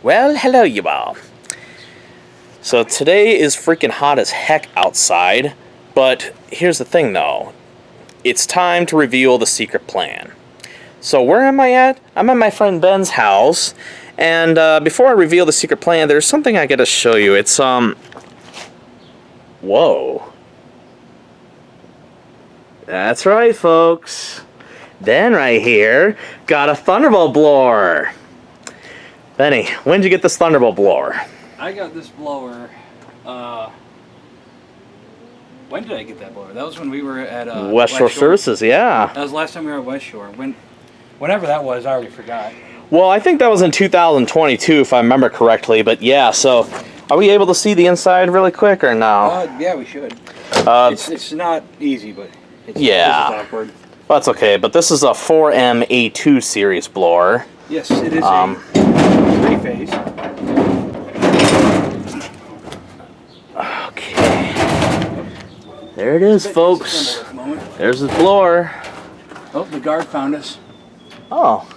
Well, hello you all. So today is freaking hot as heck outside, but here's the thing though. It's time to reveal the secret plan. So where am I at? I'm at my friend Ben's house, and before I reveal the secret plan, there's something I gotta show you. It's, whoa. That's right, folks. Ben right here got a thunderbolt blower. Benny, when did you get this thunderbolt blower? I got this blower, when did I get that blower? That was when we were at West Shore Services, yeah. That was the last time we were at West Shore. Whenever that was, I already forgot. Well, I think that was in 2022, if I remember correctly, but yeah, so are we able to see the inside really quick or no? Yeah, we should. It's not easy, but it's awkward. Well, that's okay, but this is a 4M A2 series blower. Yes, it is a three-phase. Okay. There it is, folks. There's the blower. Oh, the guard found us. Oh.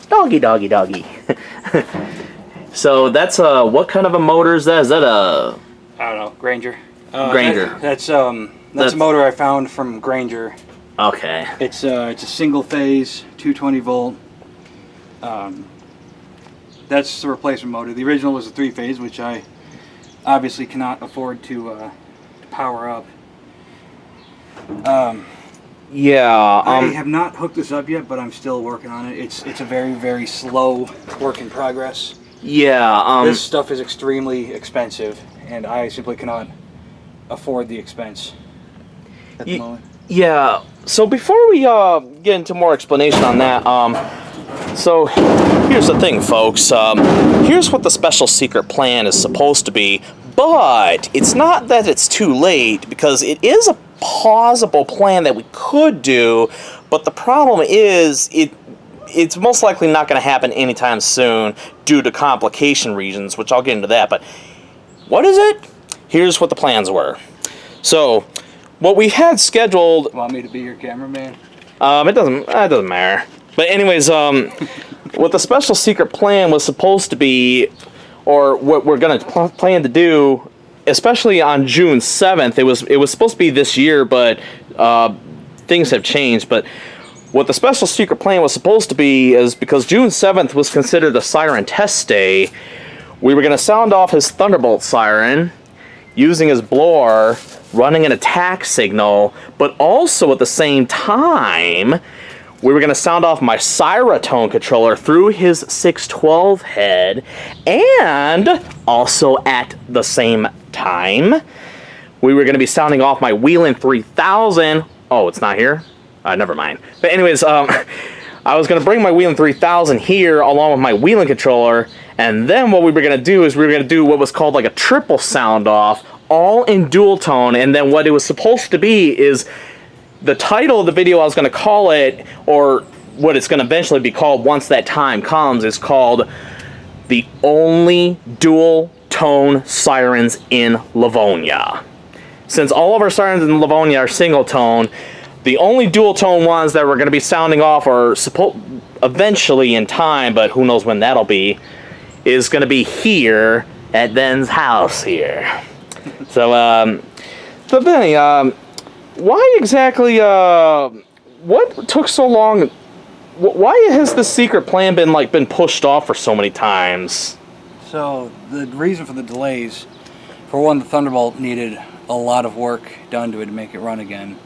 Doggy, doggy, doggy. So that's what kind of a motor is that? Is that a... I don't know, Granger. Granger. That's a motor I found from Granger. Okay. It's a single phase, 220 volt. That's the replacement motor. The original was a three-phase, which I obviously cannot afford to power up. I have not hooked this up yet, but I'm still working on it. It's a very, very slow work in progress. Yeah. This stuff is extremely expensive, and I simply cannot afford the expense at the moment. Yeah. So before we get into more explanation on that, so here's the thing, folks. Here's what the special secret plan is supposed to be, but it's not that it's too late, because it is a plausible plan that we could do, but the problem is it's most likely not going to happen anytime soon due to complication reasons, which I'll get into that. But what is it? Here's what the plans were. So what we had scheduled... Want me to be your cameraman? It doesn't matter. But anyways, what the special secret plan was supposed to be, or what we're going to plan to do, especially on June 7th, it was supposed to be this year, but things have changed. But what the special secret plan was supposed to be is, because June 7th was considered a siren test day, we were going to sound off his thunderbolt siren using his blower, running an attack signal, but also at the same time, we were going to sound off my siren controller through his 612 head, and also at the same time, we were going to be sounding off my Wheelin' 3000. Oh, it's not here? Never mind. But anyways, I was going to bring my Wheelin' 3000 here along with my Wheelin' controller, and then what we were going to do is we were going to do what was called like a triple sound off, all in dual tone, and then what it was supposed to be is the title of the video I was going to call it, or what it's going to eventually be called once that time comes, is called The Only Dual Tone Sirens in Livonia. Since all of our sirens in Livonia are single tone, the only dual tone ones that we're going to be sounding off are eventually in time, but who knows when that'll be, is going to be here at Ben's house here. So, Benny, why exactly, what took so long? Why has this secret plan been pushed off for so many times? So, the reason for the delays, for one, the Thunderbolt needed a lot of work done to it to make it run again.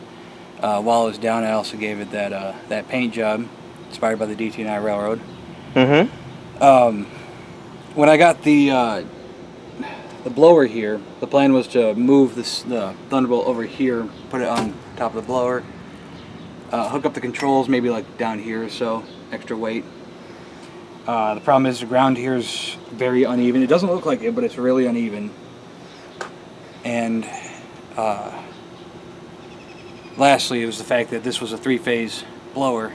While it was down, I also gave it that paint job, inspired by the DT&I Railroad. Mm-hmm. When I got the blower here, the plan was to move the Thunderbolt over here, put it on top of the blower, hook up the controls maybe like down here or so, extra weight. The problem is the ground here is very uneven. It doesn't look like it, but it's really uneven. And lastly, it was the fact that this was a three-phase blower,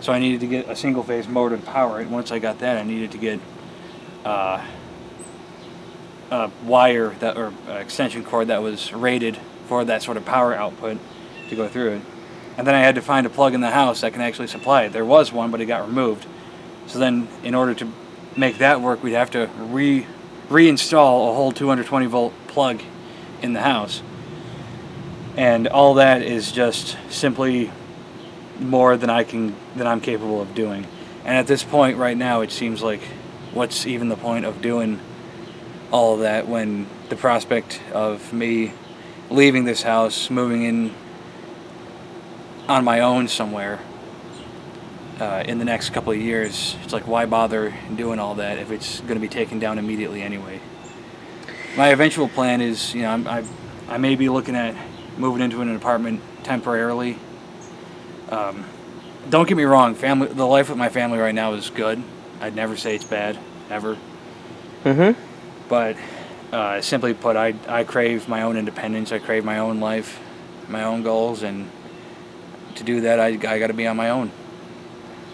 so I needed to get a single-phase motor to power it. Once I got that, I needed to get a wire or extension cord that was rated for that sort of power output to go through it. And then I had to find a plug in the house that can actually supply it. There was one, but it got removed. So then, in order to make that work, we'd have to reinstall a whole 220 volt plug in the house. And all that is just simply more than I'm capable of doing. And at this point right now, it seems like, what's even the point of doing all of that when the prospect of me leaving this house, moving in on my own somewhere in the next couple of years, it's like, why bother doing all that if it's going to be taken down immediately anyway? My eventual plan is, you know, I may be looking at moving into an apartment temporarily. Don't get me wrong, the life with my family right now is good. I'd never say it's bad, ever. Mm-hmm. But simply put, I crave my own independence. I crave my own life, my own goals, and to do that, I got to be on my own.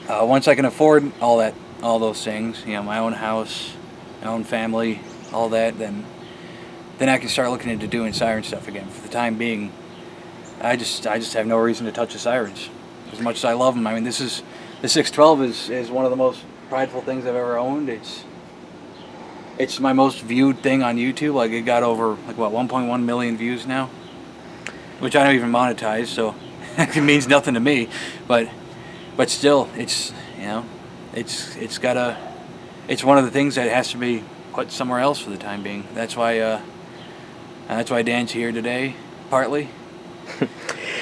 Once I can afford all those things, you know, my own house, my own family, all that, then I can start looking into doing siren stuff again. For the time being, I just have no reason to touch the sirens. As much as I love them, I mean, the 612 is one of the most prideful things I've ever owned. It's my most viewed thing on YouTube. Like, it got over 1.1 million views now, which I don't even monetize, so it means nothing to me. But still, it's, you know, it's one of the things that has to be put somewhere else for the time being. That's why Dan's here today, partly.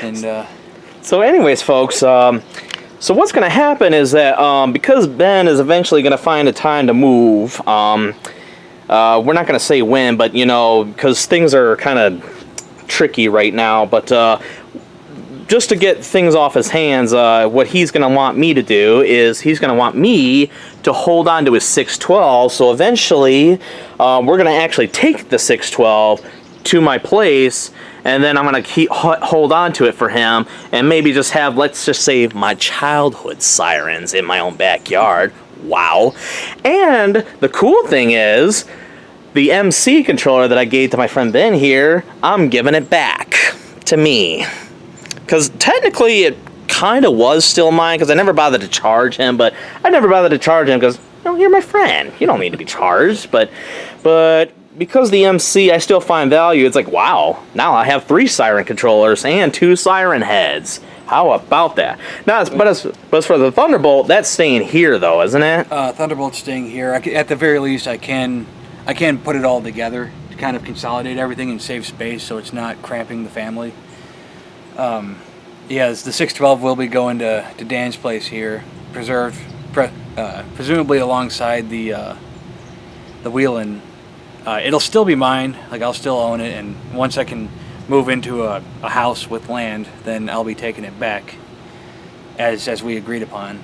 And so anyways, folks, so what's going to happen is that because Ben is eventually going to find a time to move, we're not going to say when, but, you know, because things are kind of tricky right now, but just to get things off his hands, what he's going to want me to do is he's going to want me to hold on to his 612, so eventually we're going to actually take the 612 to my place, and then I'm going to hold on to it for him, and maybe just have, let's just say, my childhood sirens in my own backyard. Wow. And the cool thing is, the MC controller that I gave to my friend Ben here, I'm giving it back to me. Because technically it kind of was still mine, because I never bothered to charge him, but I never bothered to charge him because, you know, you're my friend. You don't need to be charged. But because the MC I still find value, it's like, wow, now I have 3 siren controllers and 2 siren heads. How about that? Now, but as for the Thunderbolt, that's staying here though, isn't it? Thunderbolt's staying here. At the very least, I can put it all together to kind of consolidate everything and save space so it's not cramping the family. Yes, the 612 will be going to Dan's place here, presumably alongside the Wheelin'. It'll still be mine, like I'll still own it, and once I can move into a house with land, then I'll be taking it back, as we agreed upon.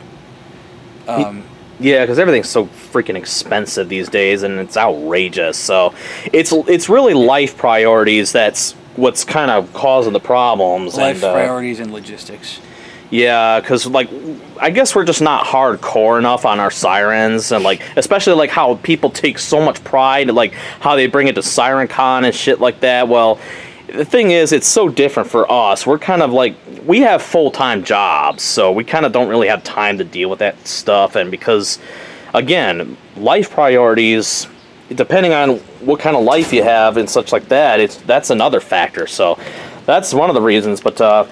Yeah, because everything's so freaking expensive these days, and it's outrageous. So it's really life priorities that's what's kind of causing the problems. Life priorities and logistics. Yeah, because, like, I guess we're just not hardcore enough on our sirens, and, like, especially, like, how people take so much pride in, like, how they bring it to SirenCon and shit like that. Well, the thing is, it's so different for us. We're kind of, like, we have full-time jobs, so we kind of don't really have time to deal with that stuff, and because, again, life priorities, depending on what kind of life you have and such like that, that's another factor, so that's one of the reasons, but, I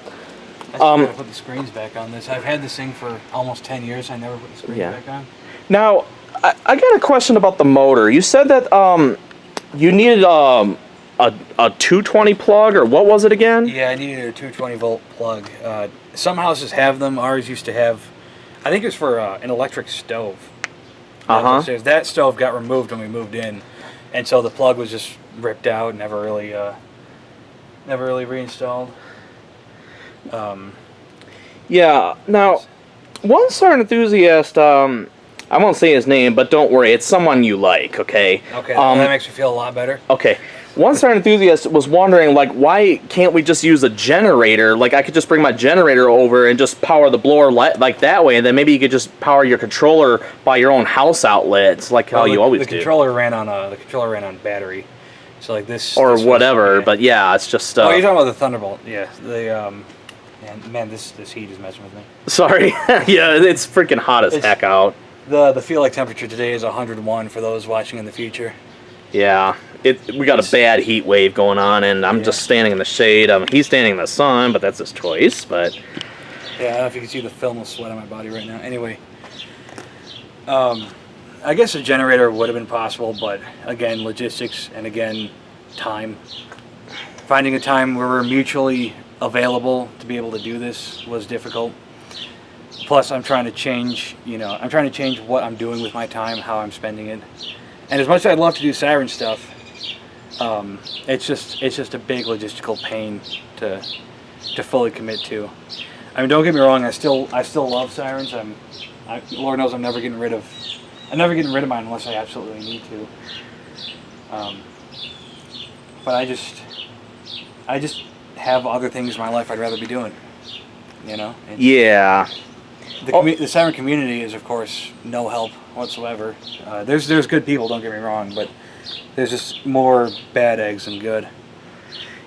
gotta put the screens back on this. I've had this thing for almost 10 years. I never put the screens back on. Now, I got a question about the motor. You said that you needed a 220 plug, or what was it again? Yeah, I needed a 220 volt plug. Some houses have them. Ours used to have, I think it was for an electric stove. That stove got removed when we moved in, and so the plug was just ripped out, never really reinstalled. Yeah, now, one siren enthusiast, I won't say his name, but don't worry, it's someone you like, okay? Okay, that makes me feel a lot better. Okay, one siren enthusiast was wondering, like, why can't we just use a generator? Like, I could just bring my generator over and just power the blower like that way, and then maybe you could just power your controller by your own house outlets, like how you always do. The controller ran on battery, so like this... Or whatever, but yeah, it's just... oh, you're talking about the Thunderbolt, yeah. Man, this heat is messing with me. Sorry. Yeah, it's freaking hot as heck out. The feel like temperature today is 101 for those watching in the future. Yeah, we got a bad heat wave going on, and I'm just standing in the shade. He's standing in the sun, but that's his choice. But yeah, I don't know if you can see the film of sweat on my body right now. Anyway, I guess a generator would have been possible, but again, logistics and again, time. Finding a time where we're mutually available to be able to do this was difficult. Plus, I'm trying to change, I'm trying to change what I'm doing with my time, how I'm spending it. And as much as I'd love to do siren stuff, it's just a big logistical pain to fully commit to. I mean, don't get me wrong, I still love sirens. Lord knows I'm never getting rid of mine unless I absolutely need to. But I just have other things in my life I'd rather be doing. And yeah. The siren community is, of course, no help whatsoever. There's good people, don't get me wrong, but there's just more bad eggs than good.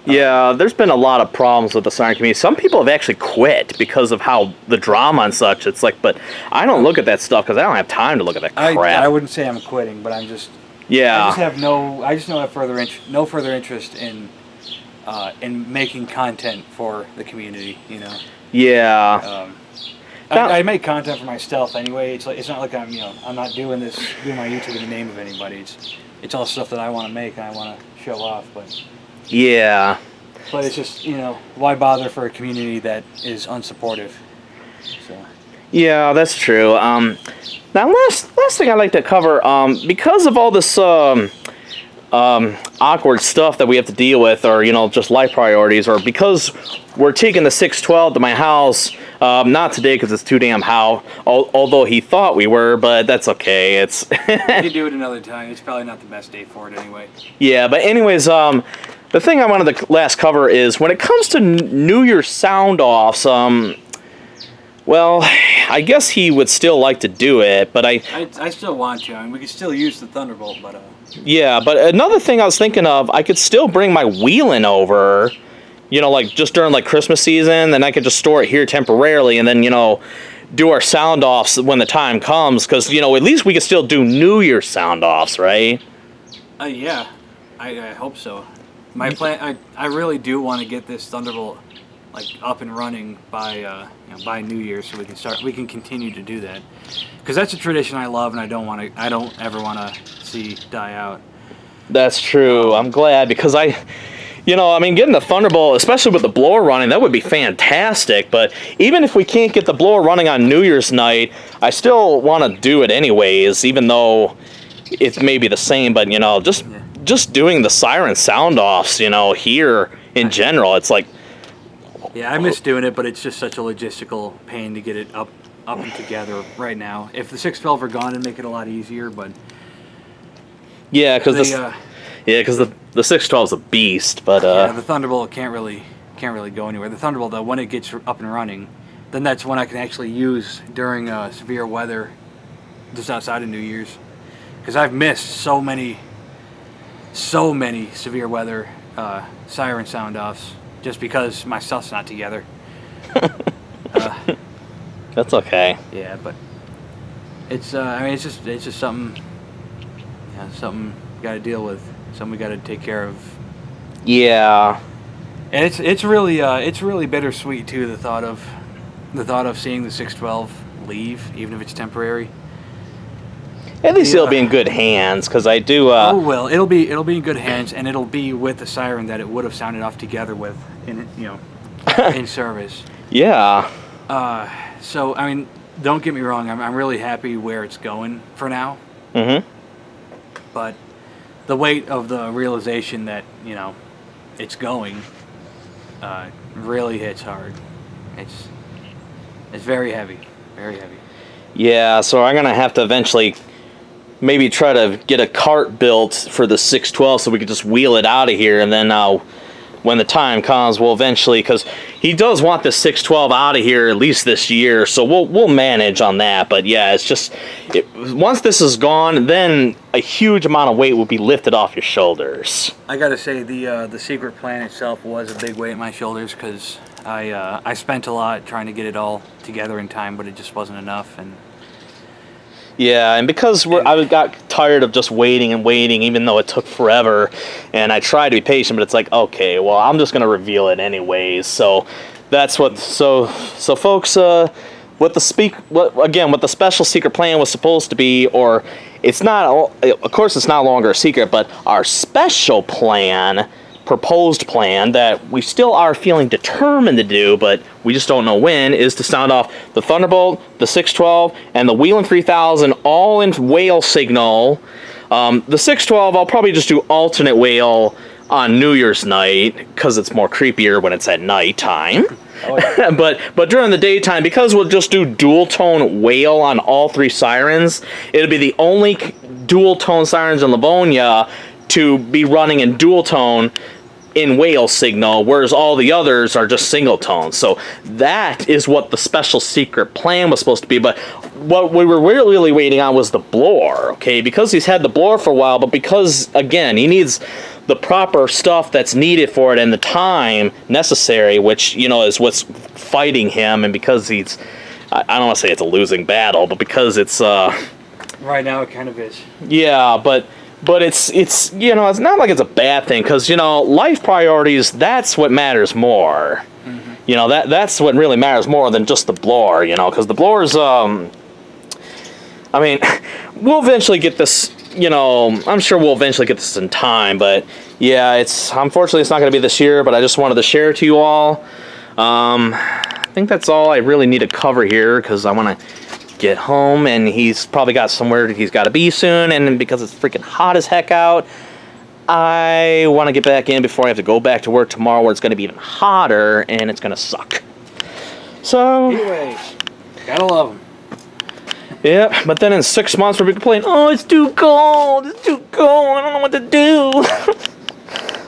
Yeah, there's been a lot of problems with the siren community. Some people have actually quit because of how the drama and such. It's like, but I don't look at that stuff because I don't have time to look at that crap. I wouldn't say I'm quitting, but I'm just. Yeah. I just don't have no further interest in making content for the community. Yeah. I make content for myself anyway. It's not like I'm not doing my YouTube in the name of anybody. It's all stuff that I want to make and I want to show off. But yeah. But it's just why bother for a community that is unsupportive? So. Yeah, that's true. Now, last thing I'd like to cover, because of all this awkward stuff that we have to deal with, or just life priorities, or because we're taking the 612 to my house. Not today because it's too damn hot. Although he thought we were, but that's okay. It's you can do it another time. It's probably not the best day for it anyway. Yeah, but anyways, the thing I wanted to last cover is when it comes to New Year's sound offs. Well, I guess he would still like to do it, but I still want to. I mean, we could still use the Thunderbolt, but yeah, but another thing I was thinking of, I could still bring my wheeling over. Like just during like Christmas season, then I could just store it here temporarily, and then do our sound offs when the time comes. Because at least we could still do New Year's sound offs, right? Yeah, I hope so. My plan, I really do want to get this Thunderbolt up and running by New Year, so we can continue to do that. Because that's a tradition I love, and I don't ever want to see die out. That's true. I'm glad because getting the Thunderbolt, especially with the blower running, that would be fantastic. But even if we can't get the blower running on New Year's night, I still want to do it anyways, even though it's maybe the same. But, just doing the siren sound offs, here in general, it's like... Yeah, I miss doing it, but it's just such a logistical pain to get it up and together right now. If the 612 are gone, it'd make it a lot easier, but... Yeah, because the 612 is a beast, but yeah, the Thunderbolt can't really go anywhere. The Thunderbolt, though, when it gets up and running, then that's when I can actually use during severe weather, just outside of New Year's, because I've missed so many severe weather siren sound offs just because my stuff's not together. That's okay. Yeah, but it's it's just something. Yeah, something we got to deal with. Something we got to take care of. Yeah. And it's really bittersweet too. The thought of seeing the 612 leave, even if it's temporary. At least it'll be in good hands, because I do. Oh well, it'll be in good hands, and it'll be with the siren that it would have sounded off together with in service. Yeah. So I mean, don't get me wrong. I'm really happy where it's going for now. Mm-hmm. But the weight of the realization that it's going really hits hard. It's very heavy, very heavy. Yeah, so I'm gonna have to eventually maybe try to get a cart built for the 612 so we could just wheel it out of here, and then when the time comes, we'll eventually, because he does want the 612 out of here at least this year, so we'll manage on that. But yeah, it's just once this is gone, then a huge amount of weight will be lifted off your shoulders. I gotta say, the secret plan itself was a big weight on my shoulders, because I spent a lot trying to get it all together in time, but it just wasn't enough. And Yeah, and because I got tired of just waiting and waiting, even though it took forever, and I tried to be patient, but it's like, okay, well, I'm just gonna reveal it anyways. So that's what. So folks, what the special secret plan was supposed to be, or it's not. Of course, it's not longer a secret, but our special plan. Proposed plan that we still are feeling determined to do, but we just don't know when, is to sound off the Thunderbolt, the 612, and the Wheeling 3000 all in whale signal. The 612, I'll probably just do alternate whale on New Year's night because it's more creepier when it's at nighttime. Oh, yeah. but during the daytime, because we'll just do dual tone whale on all 3 sirens, it'll be the only dual tone sirens in Livonia to be running in dual tone in whale signal, whereas all the others are just single tones. So that is what the special secret plan was supposed to be. But what we were really waiting on was the blower, okay? Because he's had the blower for a while, but because, again, he needs the proper stuff that's needed for it and the time necessary, which, you know, is what's fighting him. And because he's, I don't want to say it's a losing battle, but because it's... right now it kind of is. Yeah, but it's you know, it's not like it's a bad thing, because, you know, life priorities, that's what matters more. Mm-hmm. You know, that's what really matters more than just the blower, you know, because the blower's I mean, we'll eventually get this, you know, I'm sure we'll eventually get this in time, but yeah, unfortunately it's not going to be this year, but I just wanted to share it to you all. I think that's all I really need to cover here, because I want to get home, and he's probably got somewhere he's got to be soon, and because it's freaking hot as heck out, I want to get back in before I have to go back to work tomorrow, where it's going to be even hotter and it's going to suck. So anyways, gotta love him. Yeah, but then in 6 months we'll be complaining, oh, it's too cold, I don't know what to do.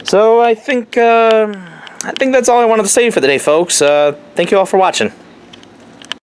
So I think that's all I wanted to say for the day, folks. Thank you all for watching.